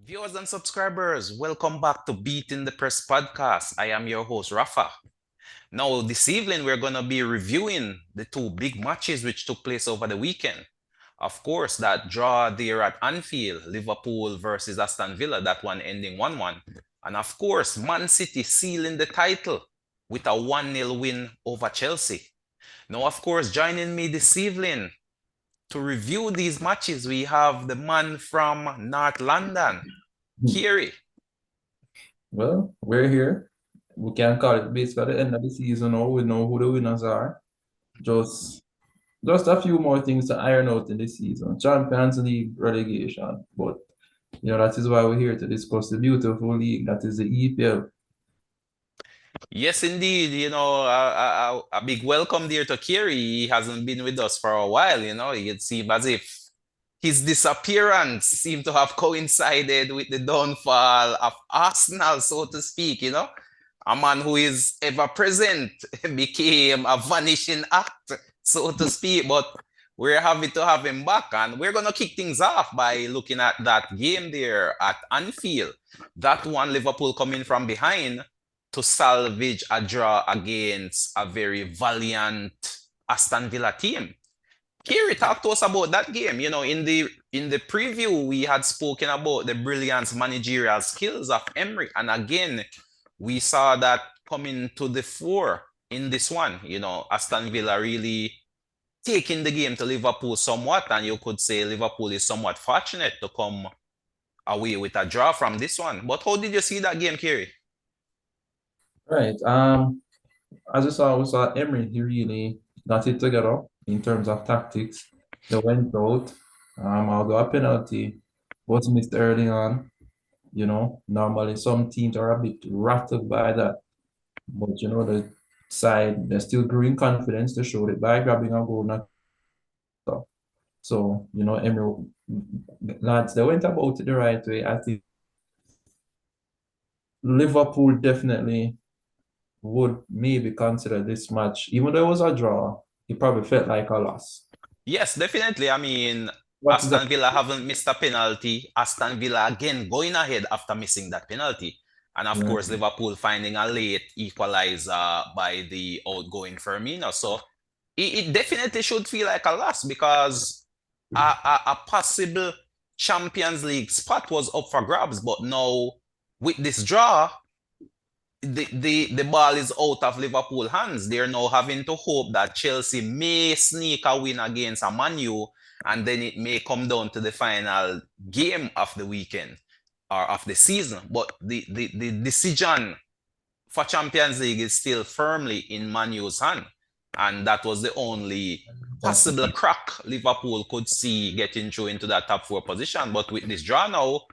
Viewers and subscribers, welcome back to Beating the Press podcast. I am your host, Rafa. Now, this evening, we're going to be reviewing the two big matches which took place over the weekend. Of course, that draw there at Anfield, Liverpool versus Aston Villa, that one ending 1-1. And of course, Man City sealing the title with a 1-0 win over Chelsea. Now, of course, joining me this evening to review these matches, we have the man from North London, Carey. Well, we're here. We can call it basically the end of the season now. We know who the winners are. Just just a few more things to iron out in this season. Champions League relegation. But that is why we're here to discuss the beautiful league that is the EPL. Yes, indeed. A big welcome there to Kerry. He hasn't been with us for a while. It seemed as if his disappearance seemed to have coincided with the downfall of Arsenal, so to speak. A man who is ever present became a vanishing act, so to speak. But we're happy to have him back, and we're going to kick things off by looking at that game there at Anfield. That one, Liverpool coming from behind to salvage a draw against a very valiant Aston Villa team. Kiri, talk to us about that game. In the preview, we had spoken about the brilliant managerial skills of Emery, and again, we saw that coming to the fore in this one. Aston Villa really taking the game to Liverpool somewhat, and you could say Liverpool is somewhat fortunate to come away with a draw from this one. But how did you see that game, Kiri? Right. As we saw Emery, he really got it together in terms of tactics. They went out. Although a penalty was missed early on. Normally some teams are a bit rattled by that. But the side, they're still growing confidence. They showed it by grabbing a goal. Not so, Emery, lads, they went about it the right way. I think Liverpool definitely would maybe consider this match, even though it was a draw, it probably felt like a loss. Yes, definitely. I mean, What is that? Aston Villa haven't missed a penalty. Aston Villa again going ahead after missing that penalty. And of Yeah. course, Liverpool finding a late equalizer by the outgoing Firmino. So it definitely should feel like a loss because a possible Champions League spot was up for grabs. But now with this draw, the ball is out of Liverpool hands. They're now having to hope that Chelsea may sneak a win against a Man U, and then it may come down to the final game of the weekend or of the season. But the decision for Champions League is still firmly in Man U's hand. And that was the only possible crack Liverpool could see getting through into that top four position. But with this draw now,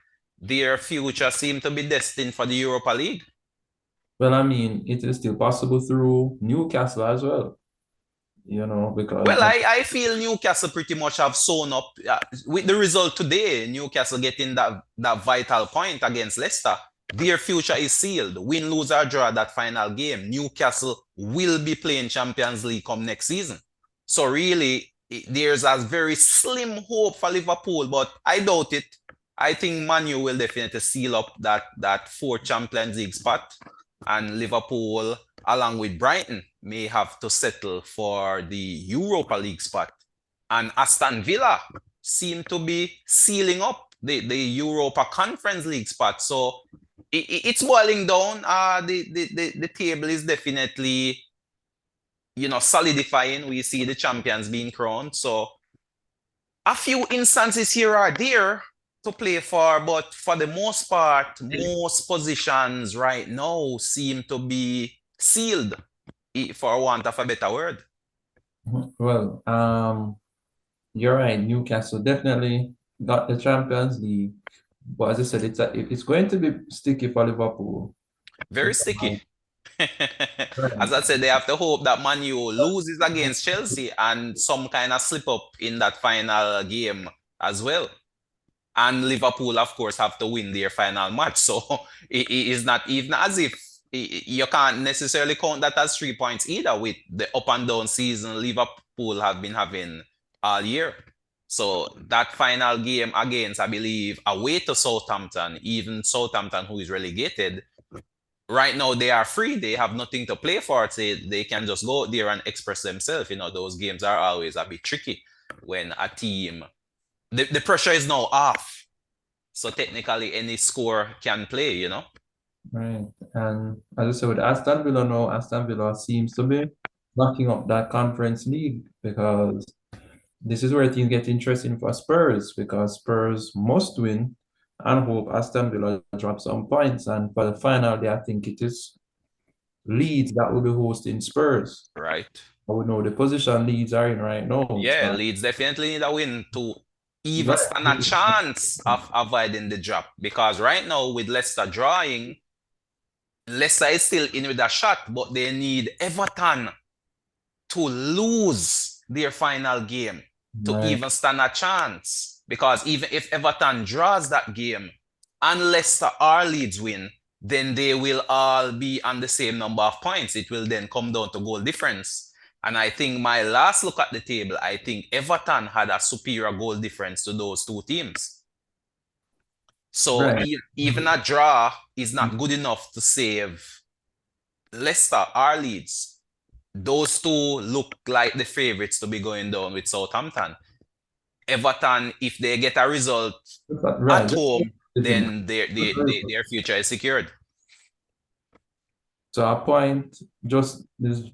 their future seems to be destined for the Europa League. Well, I mean, it is still possible through Newcastle as well, because Well, I feel Newcastle pretty much have sewn up with the result today. Newcastle getting that vital point against Leicester. Their future is sealed. Win, lose, or draw that final game. Newcastle will be playing Champions League come next season. So really, there's a very slim hope for Liverpool, but I doubt it. I think Man U will definitely seal up that fourth Champions League spot, and Liverpool, along with Brighton, may have to settle for the Europa League spot. And Aston Villa seem to be sealing up the Europa Conference League spot. So it's boiling down. The table is definitely, solidifying. We see the champions being crowned. So a few instances here are there to play for, but for the most part, most positions right now seem to be sealed, for want of a better word. well, you're right. Newcastle definitely got the Champions League, but as I said, it's going to be sticky for Liverpool. Very sticky. As Right. I said, they have to hope that Man U loses against Chelsea and some kind of slip up in that final game as well. And Liverpool, of course, have to win their final match. So it is not even as if you can't necessarily count that as 3 points either with the up and down season Liverpool have been having all year. So that final game against, I believe, away to Southampton, even Southampton, who is relegated, right now they are free. They have nothing to play for. They can just go out there and express themselves. Those games are always a bit tricky when a team, the pressure is now off. So technically any score can play. Right. And as I said, with Aston Villa now, Aston Villa seems to be knocking up that Conference League because this is where things get interesting for Spurs because Spurs must win and hope Aston Villa drop some points. And for the final day, I think it is Leeds that will be hosting Spurs. Right. I would know the position Leeds are in right now. Yeah, Leeds definitely need a win to even Right. stand a chance of avoiding the drop. Because right now, with Leicester drawing, Leicester is still in with a shot, but they need Everton to lose their final game to Right. even stand a chance. Because even if Everton draws that game and Leicester or Leeds win, then they will all be on the same number of points. It will then come down to goal difference. And I think my last look at the table, I think Everton had a superior goal difference to those two teams. So Right. even a draw is not good enough to save Leicester or Leeds. Those two look like the favorites to be going down with Southampton. Everton, if they get a result Right. at home, then their future is secured. So a point just is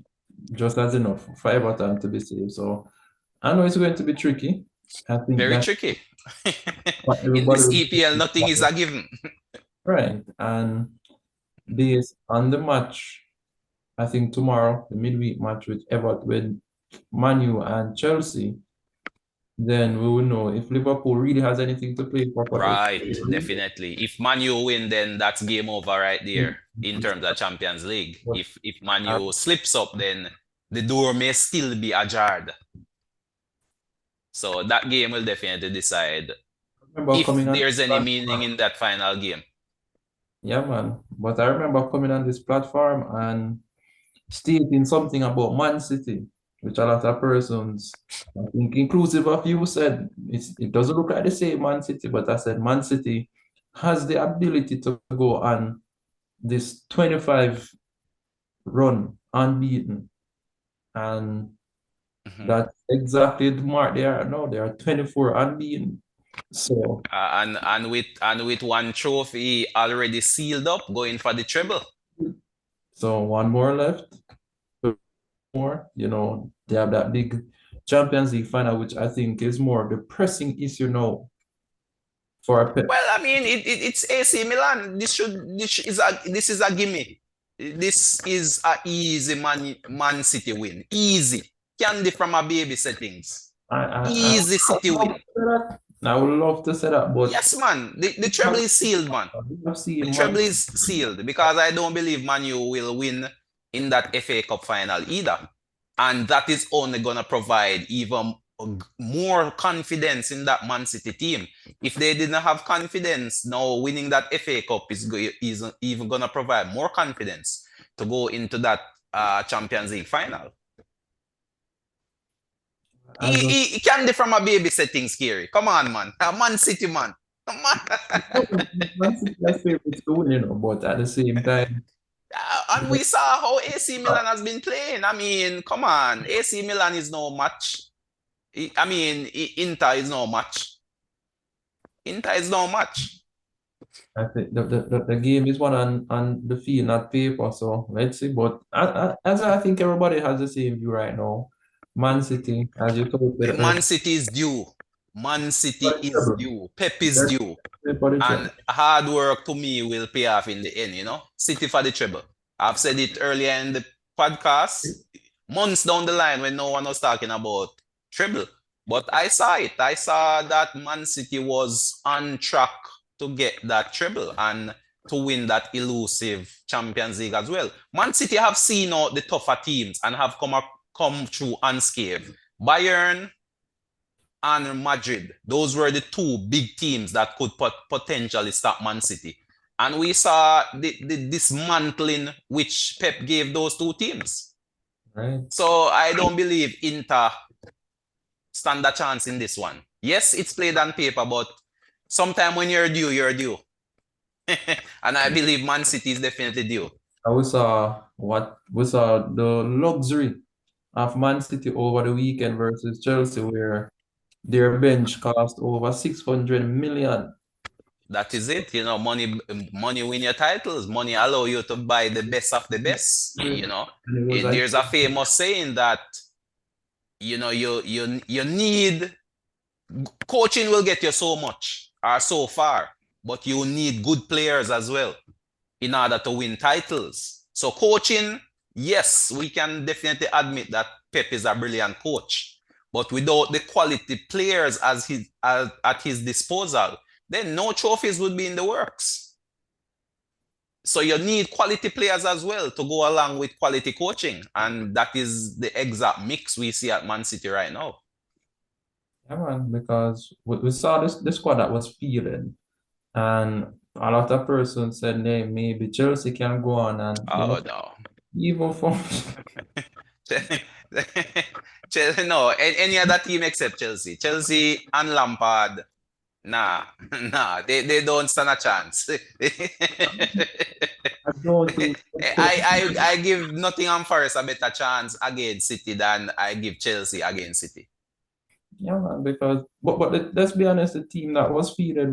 just as enough for Everton to be safe. So I know it's going to be tricky. I think Very that tricky. what In everybody this will EPL, nothing is a given. right. And based on the match, I think tomorrow, the midweek match with Everton with Manu and Chelsea, then we will know if Liverpool really has anything to play for the Right, definitely. If Man U win, then that's game over right there in terms of Champions League. but If Man I U slips up, then the door may still be ajar. So that game will definitely decide remember if coming on there's this any meaning platform. in that final game. Yeah, man. But I remember coming on this platform and stating something about Man City, which a lot of persons, I think inclusive of you, said it doesn't look like the same Man City, but I said Man City has the ability to go on this 25 run unbeaten. And Mhm. that's exactly the mark they are now. They are 24 unbeaten. So, And with one trophy already sealed up, going for the treble. so one more left. More, they have that big Champions League final, which I think is more the pressing issue now for a Pep. Well, I mean, it's AC Milan. This is a gimme. This is a easy Man City win. Easy. Candy from a baby settings. I Easy City would love win. to say that. I would love to say that, but Yes, man. The we treble have, is sealed, man. we have The seen treble Man is sealed because I don't believe Man U will win in that FA Cup final either. And that is only going to provide even more confidence in that Man City team. If they didn't have confidence, now winning that FA Cup is even going to provide more confidence to go into that Champions League final. I just He can't be from a baby setting scary. Come on, man. A Man City man. Come on. Man City has favorites to win, but at the same time, And we saw how AC Milan has been playing. I mean, come on. AC Milan is no match. I mean, Inter is no match. Inter is no match. I think the game is one on the field, not paper. So let's see. But as I think everybody has the same view right now. Man City, as you told me earlier, Man City is due. Man City for the is treble. due. Pep is They're due. for the And treble. hard work to me will pay off in the end. City for the treble. I've said it earlier in the podcast, months down the line when no one was talking about treble. But I saw it. I saw that Man City was on track to get that treble and to win that elusive Champions League as well. Man City have seen out the tougher teams and have come through unscathed. Bayern and Madrid. Those were the two big teams that could potentially stop Man City. And we saw the dismantling which Pep gave those two teams. Right. So I don't believe Inter stand a chance in this one. Yes, it's played on paper, but sometime when you're due, you're due. And I believe Man City is definitely due. We saw the luxury of Man City over the weekend versus Chelsea, where their bench cost over 600 million. That is it. Money win your titles. Money allow you to buy the best of the best. And it was like, There's a famous saying that you need coaching will get you so much or so far, but you need good players as well in order to win titles. So coaching, yes, we can definitely admit that Pep is a brilliant coach, but without the quality players at his disposal, then no trophies would be in the works. So you need quality players as well to go along with quality coaching, and that is the exact mix we see at Man City right now. yeah, man, because we saw the squad that was fielded, and a lot of persons said, "Hey, maybe Chelsea can go on and Oh no. even from Chelsea, no, any other team except Chelsea. Chelsea and Lampard, nah, nah, they don't stand a chance. I don't think I give Nottingham Forest a better chance against City than I give Chelsea against City. yeah, man, because let's be honest, the team that was fielded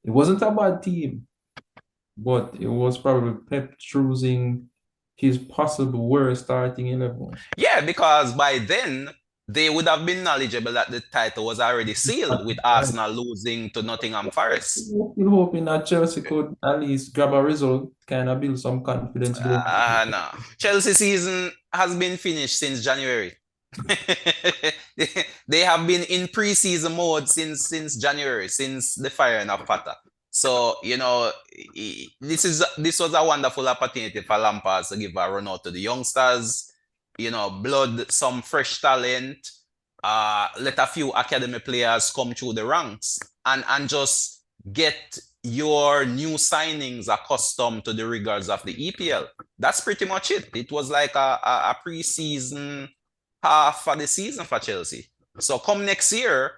it wasn't a bad team, but it was probably Pep choosing his possible worst starting 11. Yeah, because by then they would have been knowledgeable that the title was already sealed with Right. Arsenal losing to Nottingham Forest. Still hoping that Chelsea could at least grab a result, kind of build some confidence going. No. Chelsea season has been finished since January. They have been in pre-season mode since January, since the firing of Potter. So, this was a wonderful opportunity for Lampard to give a run out to the youngsters, blood some fresh talent, let a few academy players come through the ranks and just get your new signings accustomed to the rigors of the EPL. That's pretty much it. It was like a pre-season half of the season for Chelsea. So come next year,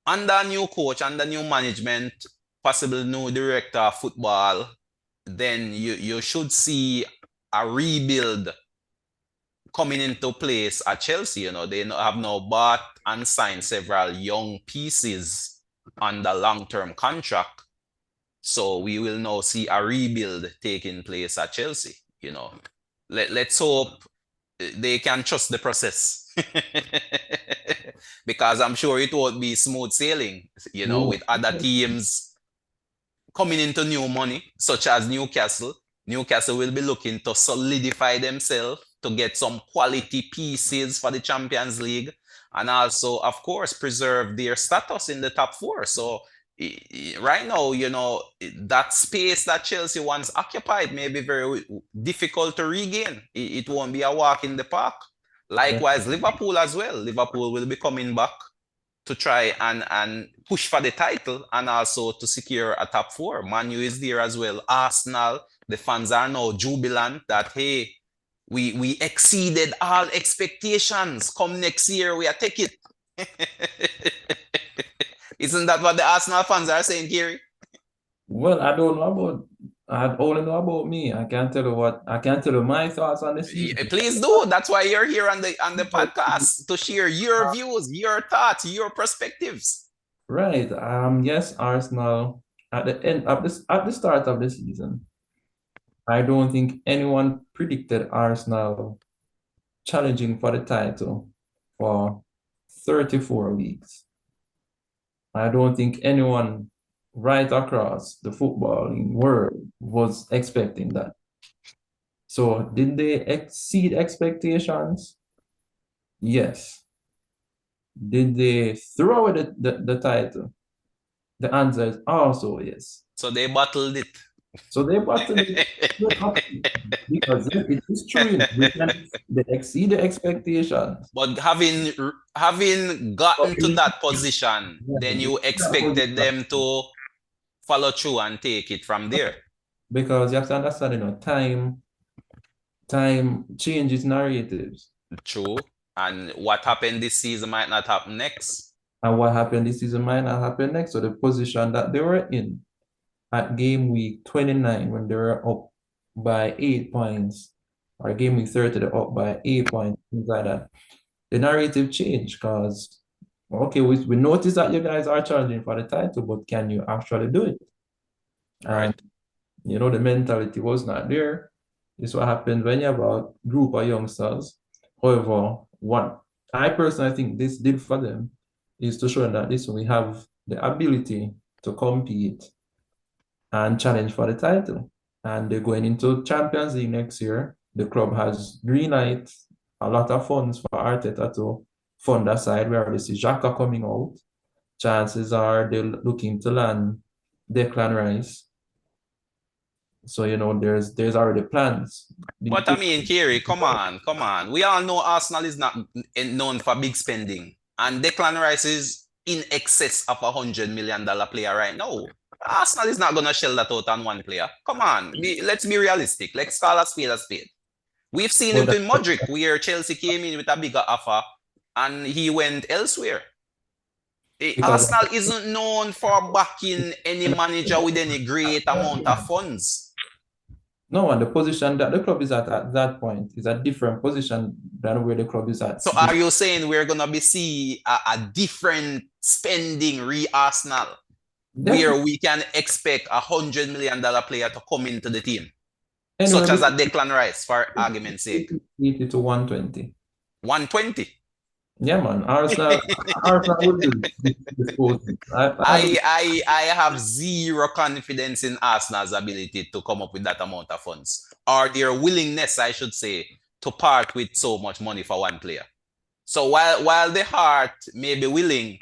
under a new coach, under new management, possible new director of football, then you should see a rebuild coming into place at Chelsea. They have now bought and signed several young pieces under long-term contract. So we will now see a rebuild taking place at Chelsea. Let's hope they can trust the process. Because I'm sure it won't be smooth sailing, No, with other teams coming into new money, such as Newcastle. Newcastle will be looking to solidify themselves to get some quality pieces for the Champions League and also, of course, preserve their status in the top four. So right now, that space that Chelsea once occupied may be very difficult to regain. It won't be a walk in the park. Likewise, Liverpool as well. Liverpool will be coming back to try and push for the title and also to secure a top four. Man U is there as well. Arsenal, the fans are now jubilant that, hey, we exceeded all expectations. Come next year, we are take it. Isn't that what the Arsenal fans are saying, Gary? well, I only know about me. I can't tell you my thoughts on the season. Please do. That's why you're here on the podcast to share your views, your thoughts, your perspectives. Right. Yes, Arsenal at the start of the season, I don't think anyone predicted Arsenal challenging for the title for 34 weeks. I don't think anyone right across the footballing world was expecting that. So did they exceed expectations? Yes. Did they throw away the title? The answer is also yes. So they bottled it. So they battled it because yes, it is true. They exceed the expectations. But having But gotten to in that position, then you that expected position, them to follow through and take it from there. because you have to understand, time changes narratives. True. And what happened this season might not happen next. And what happened this season might not happen next. So the position that they were in at game week 29 when they were up by 8 points, or game week 30, they're up by 8 points, things like that. The narrative changed because, okay, we noticed that you guys are challenging for the title, but can you actually do it? right? And, the mentality was not there. This is what happens when you have a group of youngsters. However, what I personally think this did for them is to show that this we have the ability to compete and challenge for the title. And they're going into Champions League next year. The club has green light, a lot of funds for Arteta to fund that side. We already see Xhaka coming out. Chances are they're looking to land Declan Rice. So, there's already plans. But I mean, Kerry, come on, come on. We all know Arsenal is not known for big spending. And Declan Rice is in excess of $100 million player right now. Arsenal is not going to shell that out on one player. Come on, let's be realistic. Let's call a spade a spade. We've seen it But in Modric, where Chelsea came in with a bigger offer and he went elsewhere. because Arsenal isn't known for backing any manager with any great amount of funds. no one, the position that the club is at that point is a different position than where the club is at. So are you saying we're gonna be see a different spending re-Arsenal where Definitely we can expect $100 million player to come into the team, such anywhere as a between Declan Rice, for argument's sake? 80 to 120. 120. Yeah, man. Arsenal will do this posting. I believe I have zero confidence in Arsenal's ability to come up with that amount of funds, or their willingness, I should say, to part with so much money for one player. So while the heart may be willing,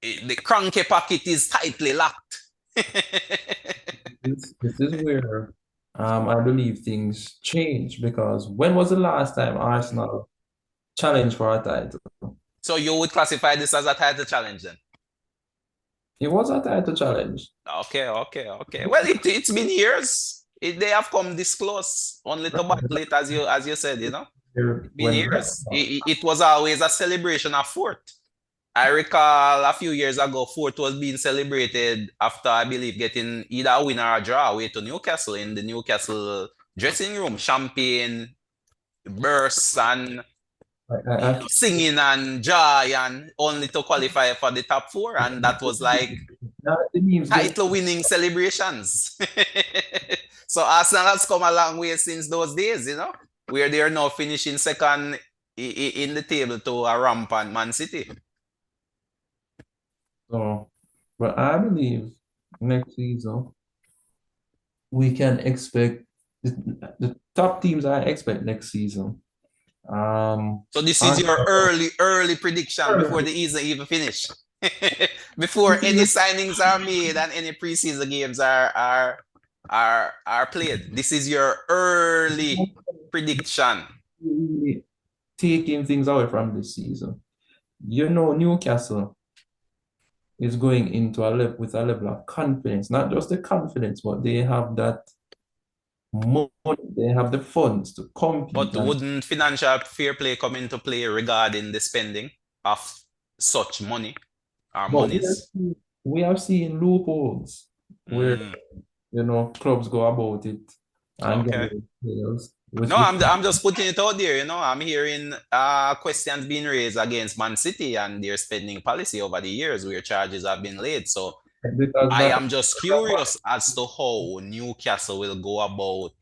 the cranky pocket is tightly locked. this is where I believe things change because when was the last time Arsenal challenged for a title? So you would classify this as a title challenge then? It was a title challenge. Okay, okay, okay. Well, it's been years. They have come this close, only to battle it, as you said, been When years. It was always a celebration of fourth. I recall a few years ago, fourth was being celebrated after, I believe, getting either a win or a draw away to Newcastle in the Newcastle dressing room. Champagne, bursts, and I singing and joy, and only to qualify for the top four. And that was like now the memes get title winning celebrations. So Arsenal has come a long way since those days, where they are now finishing second in the table to a rampant Man City. so, but I believe next season we can expect the top teams I expect next season. So this is your Arsenal, early prediction before the season even finish. Before any signings are made and any preseason games are played. This is your early prediction. really taking things away from this season. Newcastle is going into a level with a level of confidence, not just the confidence, but they have that money, they have the funds to compete. But And wouldn't financial fair play come into play regarding the spending of such money or but monies? we have seen loopholes where Mm, clubs go about it and get okay. away with deals, which No, I'm just putting it out there. I'm hearing questions being raised against Man City and their spending policy over the years where charges have been laid. So because I that am just curious as to how Newcastle will go about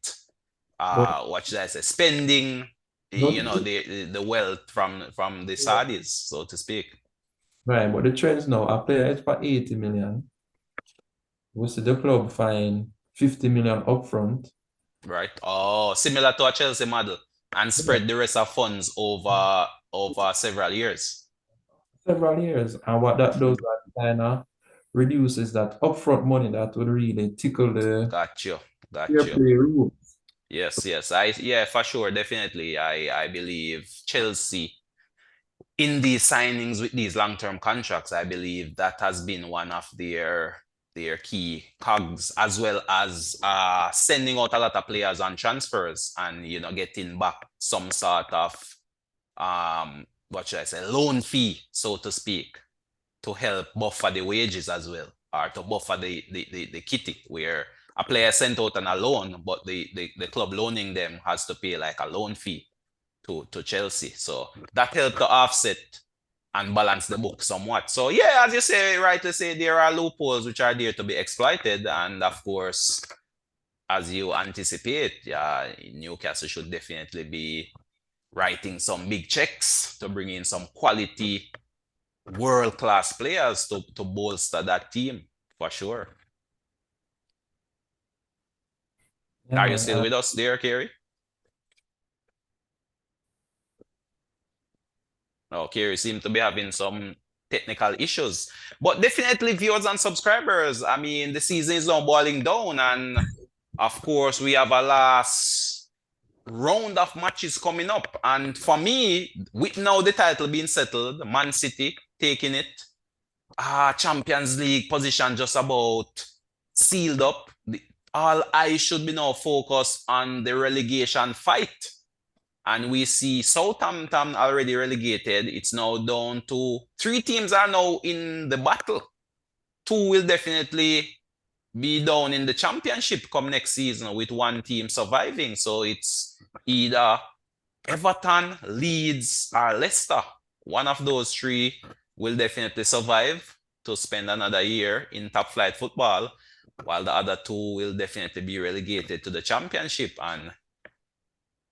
but what should I say, spending not the wealth from the Saudis, so to speak. right, but the trends now, a player is for 80 million. We see the club find 50 million upfront. Right. Oh, similar to a Chelsea model and Yeah. spread the rest of funds over several years. Several years. And what that does, that kind of reduces that upfront money that would really tickle the Got you. Got fair you. play rule. Yes, yes. Yeah, for sure, definitely. I believe Chelsea in these signings with these long-term contracts, I believe that has been one of their key cogs, as well as sending out a lot of players on transfers and getting back some sort of what should I say, loan fee, so to speak. to help buffer the wages as well, or to buffer the kitty, where a player sent out on a loan, but the club loaning them has to pay like a loan fee to Chelsea. So that helped to offset and balance the book somewhat. So yeah, as you say, right to say, there are loopholes which are there to be exploited. And of course, as you anticipate, yeah, Newcastle should definitely be writing some big checks to bring in some quality world-class players to bolster that team for sure. Yeah, Are you man. still with us there, Carey? No, Carey seems to be having some technical issues. But definitely viewers and subscribers, I mean, the season is now boiling down. And of course, we have a last round of matches coming up. And for me, with now the title being settled, Man City taking it, Champions League position just about sealed up. All eyes should be now focused on the relegation fight. And we see Southampton already relegated. It's now down to 3 teams are now in the battle. 2 will definitely be down in the championship come next season with 1 team surviving. So it's either Everton, Leeds, or Leicester. One of those 3 will definitely survive to spend another year in top flight football, while the other 2 will definitely be relegated to the championship. And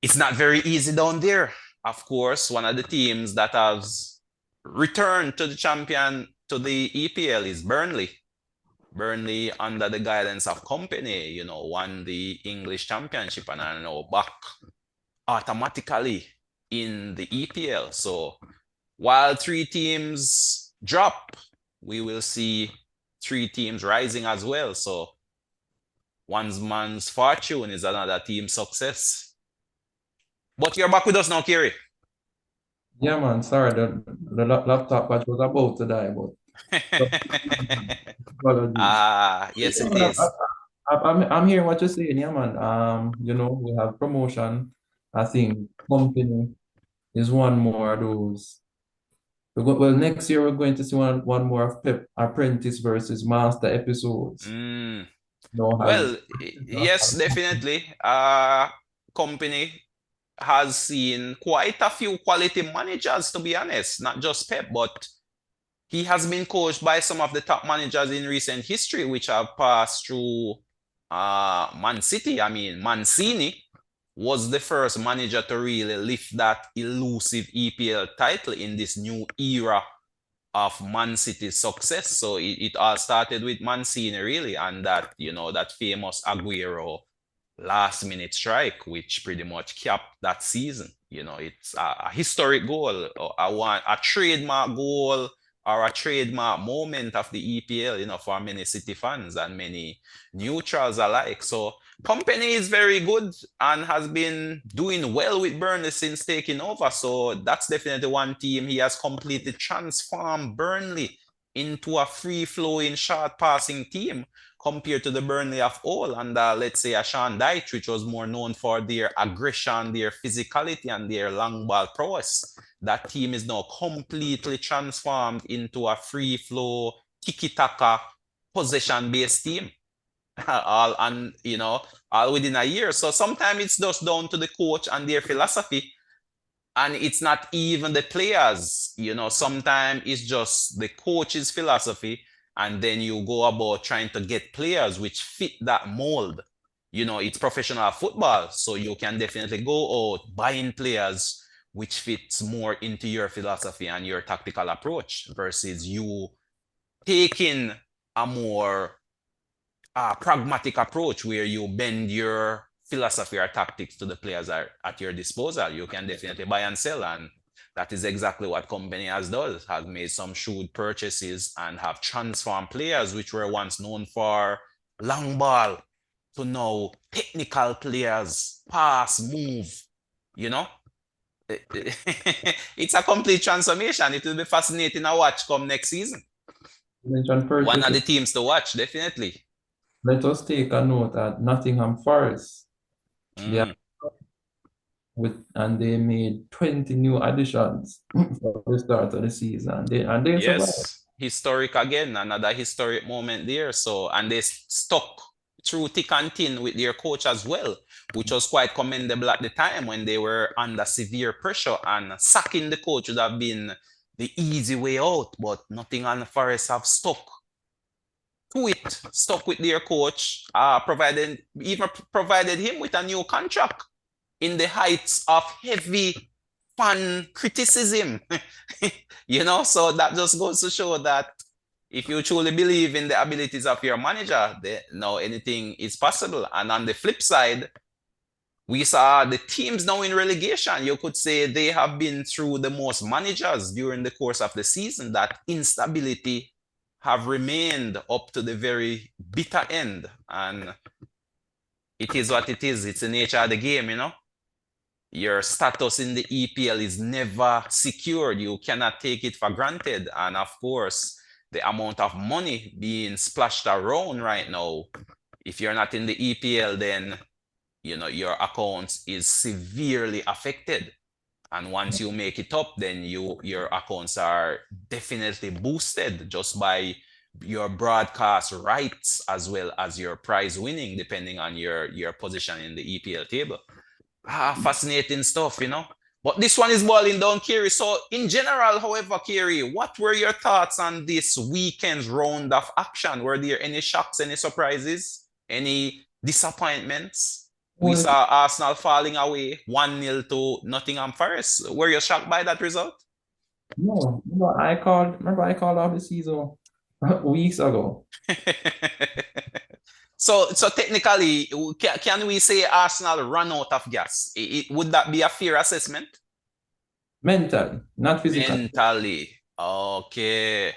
it's not very easy down there. Of course, one of the teams that has returned to the EPL is Burnley. Burnley, under the guidance of Company, won the English Championship and are now back automatically in the EPL. So while 3 teams drop, we will see 3 teams rising as well. So one man's fortune is another team's success. But you're back with us now, Kiri. Yeah, man. Sorry, the laptop battery was about to die, but apologies. Yes, Yeah, it man, is. I'm hearing what you're saying, yeah, man. We have promotion. I think company is one more of those. Well, next year we're going to see one more of Pep Apprentice versus Master episodes. Mm. Has Well, yes, definitely. Company has seen quite a few quality managers, to be honest, not just Pep, but he has been coached by some of the top managers in recent history, which have passed through Man City. I mean, Mancini was the first manager to really lift that elusive EPL title in this new era of Man City's success. So it all started with Mancini, really, and that famous Aguero last minute strike, which pretty much capped that season. It's a historic goal, or a trademark goal, or a trademark moment of the EPL, for many City fans and many neutrals alike. So Company is very good and has been doing well with Burnley since taking over. So that's definitely one team. He has completely transformed Burnley into a free-flowing, short-passing team compared to the Burnley of old. And let's say a Sean Dyche, which was more known for their aggression, their physicality, and their long ball prowess. That team is now completely transformed into a free-flow, tiki-taka, possession-based team. All within a year. So sometimes it's just down to the coach and their philosophy, and it's not even the players. Sometimes it's just the coach's philosophy, and then you go about trying to get players which fit that mold. It's professional football, so you can definitely go out buying players which fits more into your philosophy and your tactical approach versus you taking a more pragmatic approach where you bend your philosophy or tactics to the players are at your disposal. You can definitely buy and sell, and that is exactly what Company has made some shrewd purchases and have transformed players which were once known for long ball to now technical players, pass, move. You know, it's a complete transformation. It will be fascinating to watch come next season. mentioned One of purchases. the teams to watch, definitely. Let us take a note at Nottingham Forest. They are Mm. and they made 20 new additions for the start of the season. They survived. Yes. historic again, another historic moment there. So, and they stuck through thick and thin with their coach as well, which was quite commendable at the time when they were under severe pressure, and sacking the coach would have been the easy way out, but Nottingham Forest have stuck with their coach, provided him with a new contract in the heights of heavy fan criticism. So that just goes to show that if you truly believe in the abilities of your manager, then now anything is possible. And on the flip side, we saw the teams now in relegation. You could say they have been through the most managers during the course of the season. That instability have remained up to the very bitter end. And it is what it is. It's the nature of the game. Your status in the EPL is never secured. You cannot take it for granted. And of course, the amount of money being splashed around right now, if you're not in the EPL, then your account is severely affected. And once you make it up, then your accounts are definitely boosted just by your broadcast rights as well as your prize winning, depending on your position in the EPL table. Fascinating stuff. But this one is boiling down, Carey. So in general, however, Carey, what were your thoughts on this weekend's round of action? Were there any shocks, any surprises, any disappointments? We Well, saw Arsenal falling away 1-0 to Nottingham Forest. Were you shocked by that result? no, remember I called off the season weeks ago. So technically, can we say Arsenal ran out of gas? Would that be a fair assessment? Mentally, not physically. Mentally. Okay.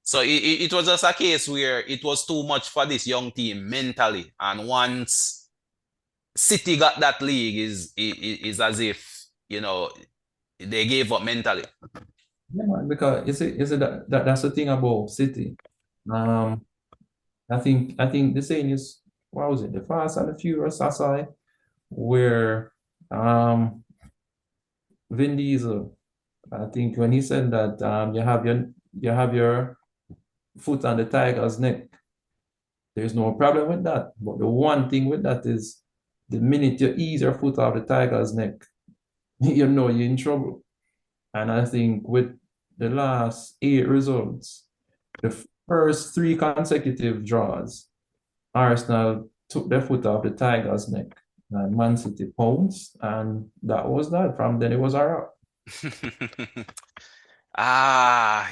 So it was just a case where it was too much for this young team mentally. And once City got that league, is as if, they gave up mentally. Yeah, man, because that's the thing about City. Um, I think the saying is, what was it? The Fast and the Furious, I saw it, where Vin Diesel, I think when he said that you have your foot on the tiger's neck, there's no problem with that. But the one thing with that is the minute you ease your foot off the tiger's neck, you know you're in trouble. And I think with the last 8 results, the first 3 consecutive draws, Arsenal took their foot off the Tigers' neck. And Man City pounced, and that was that. From then it was all right.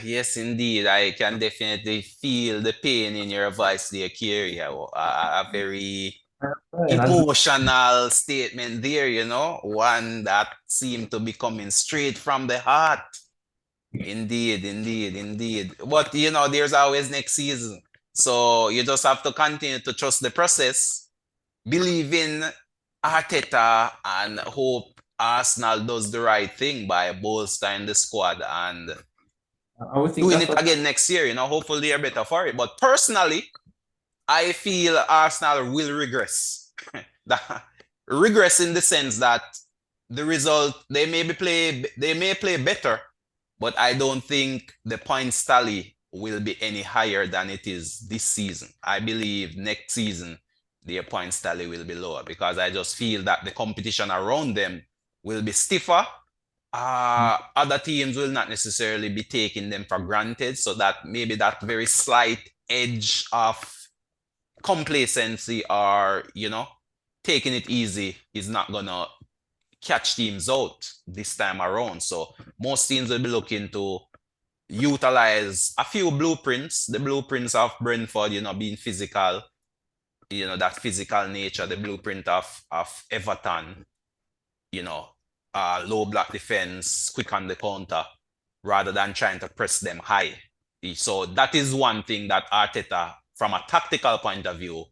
Yes, indeed. I can definitely feel the pain in your voice there, Kerry. A very Right, and emotional statement there. One that seemed to be coming straight from the heart. Indeed, indeed, indeed. But there's always next season. So you just have to continue to trust the process, believe in Arteta, and hope Arsenal does the right thing by bolstering the squad and I would think doing that's it what. again next year. Hopefully they're better for it. But personally, I feel Arsenal will regress. Regress in the sense that the result they may play better, but I don't think the points tally will be any higher than it is this season. I believe next season their points tally will be lower because I just feel that the competition around them will be stiffer. Other teams will not necessarily be taking them for granted, so that maybe that very slight edge of complacency or taking it easy is not gonna catch teams out this time around. So most teams will be looking to utilize a few blueprints, the blueprints of Brentford, being physical, that physical nature, the blueprint of Everton, low block defense, quick on the counter, rather than trying to press them high. So that is one thing that Arteta, from a tactical point of view,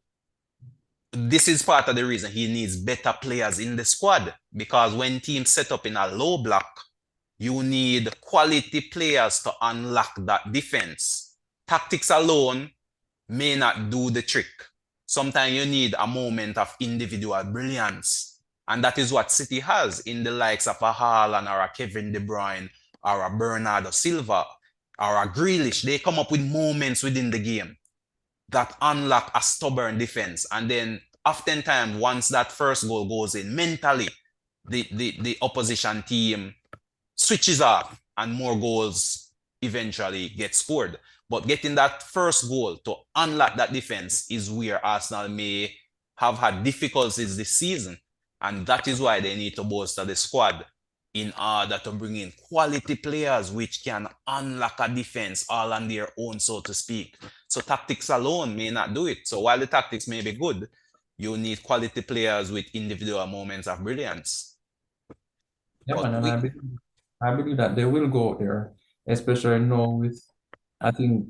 this is part of the reason he needs better players in the squad, because when teams set up in a low block, you need quality players to unlock that defense. Tactics alone may not do the trick. Sometimes you need a moment of individual brilliance. And that is what City has in the likes of a Haaland or a Kevin De Bruyne or a Bernardo Silva. or a Grealish, they come up with moments within the game that unlock a stubborn defense. And then oftentimes, once that first goal goes in, mentally, the opposition team switches off and more goals eventually get scored. But getting that first goal to unlock that defense is where Arsenal may have had difficulties this season. And that is why they need to bolster the squad in order to bring in quality players which can unlock a defense all on their own, so to speak. So tactics alone may not do it. So while the tactics may be good, you need quality players with individual moments of brilliance. Yeah, But man, and we, I believe that they will go there, especially now with, I think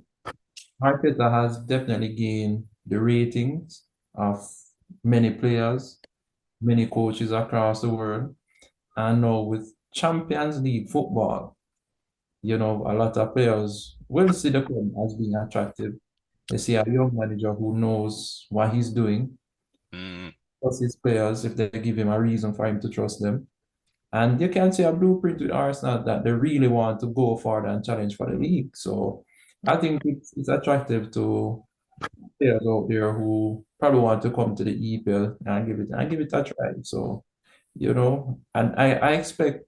Arteta has definitely gained the ratings of many players, many coaches across the world. And now with Champions League football, a lot of players will see the club as being attractive. They see a young manager who knows what he's doing, mm, trust his players if they give him a reason for him to trust them. And you can see a blueprint with Arsenal that they really want to go forward and challenge for the league. So I think it's attractive to players out there who probably want to come to the EPL and give it a try. So, and I expect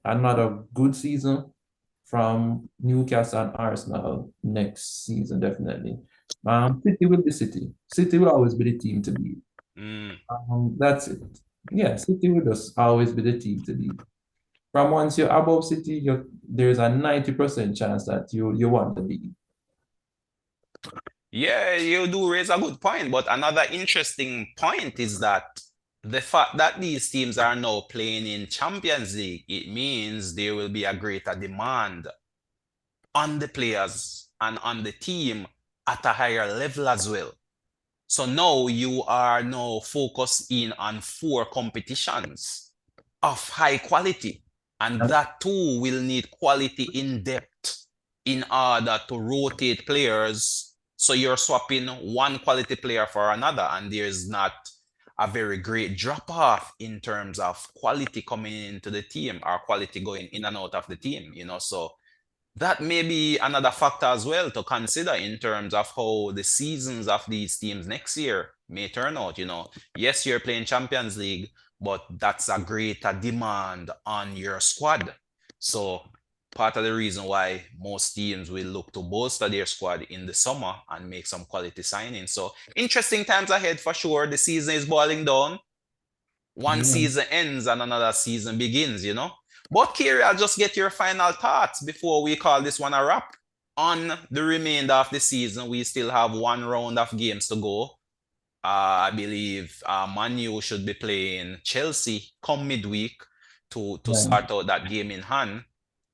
another good season from Newcastle and Arsenal next season, definitely. City will be City. City will always be the team to beat. mm. That's it. Yeah, City will just always be the team to beat. From once you're above City, there's a 90% chance that you want to beat. Yeah, you do raise a good point, but another interesting point is that the fact that these teams are now playing in Champions League, it means there will be a greater demand on the players and on the team at a higher level as well. So now you are now focused in on four competitions of high quality, and And, that too will need quality in depth in order to rotate players. So you're swapping one quality player for another, and there's not a very great drop off in terms of quality coming into the team or quality going in and out of the team. So that may be another factor as well to consider in terms of how the seasons of these teams next year may turn out. Yes, you're playing Champions League, but that's a greater demand on your squad. So part of the reason why most teams will look to bolster their squad in the summer and make some quality signings. So interesting times ahead for sure. The season is boiling down. One yeah. season ends and another season begins. But Kerry, I'll just get your final thoughts before we call this one a wrap. On the remainder of the season, we still have one round of games to go. I believe Man U should be playing Chelsea come midweek to Right. start out that game in hand.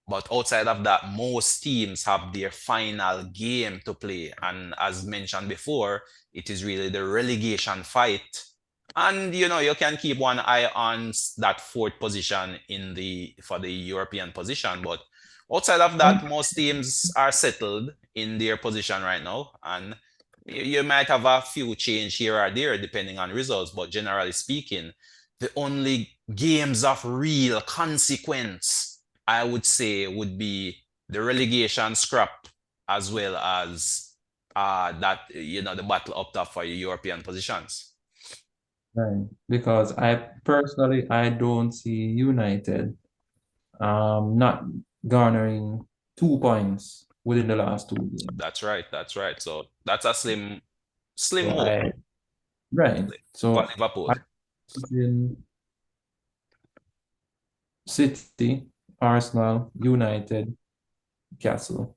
But outside of that, most teams have their final game to play. And as mentioned before, it is really the relegation fight. And you can keep one eye on that fourth position for the European position. But outside of that, most teams are settled in their position right now. And you might have a few change here or there depending on results. But generally speaking, the only games of real consequence I would say would be the relegation scrap as well as the battle up top for European positions. Right. Because I don't see United not garnering 2 points within the last 2 games. That's right. That's right. So that's a slim So hope right. for So Liverpool. I in City, Arsenal, United, Castle,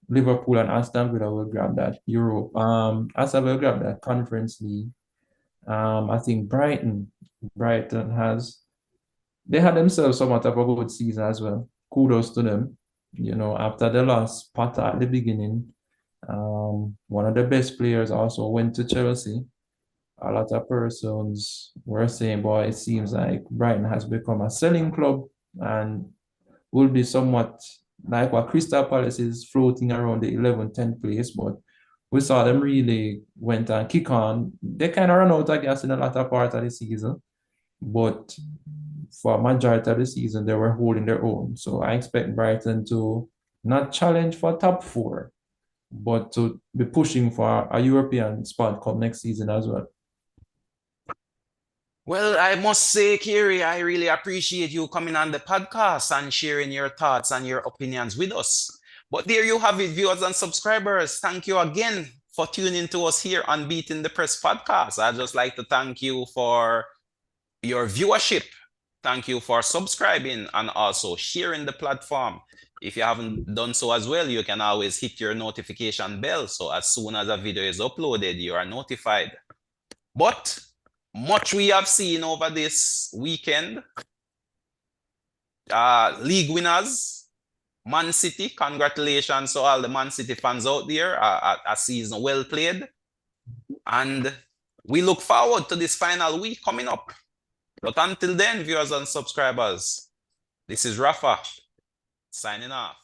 Liverpool, and Aston Villa will grab that Europe. Aston Villa will grab that Conference League. I think Brighton they had themselves somewhat of a good season as well. Kudos to them. After the lost Potter at the beginning, one of the best players also went to Chelsea. A lot of persons were saying, boy, it seems like Brighton has become a selling club and will be somewhat like what Crystal Palace is floating around the 11th, 10th place. But we saw them really went and kick on. They kind of run out of gas in a latter part of the season. But for a majority of the season, they were holding their own. So I expect Brighton to not challenge for top four, but to be pushing for a European spot come next season as well. Well, I must say, Carey, I really appreciate you coming on the podcast and sharing your thoughts and your opinions with us. But there you have it, viewers and subscribers. Thank you again for tuning to us here on Beating the Press podcast. I'd just like to thank you for your viewership. Thank you for subscribing and also sharing the platform. If you haven't done so as well, you can always hit your notification bell. So as soon as a video is uploaded, you are notified. But much we have seen over this weekend. League winners, Man City. Congratulations to all the Man City fans out there. A season well played. And we look forward to this final week coming up. But until then, viewers and subscribers, this is Rafa signing off.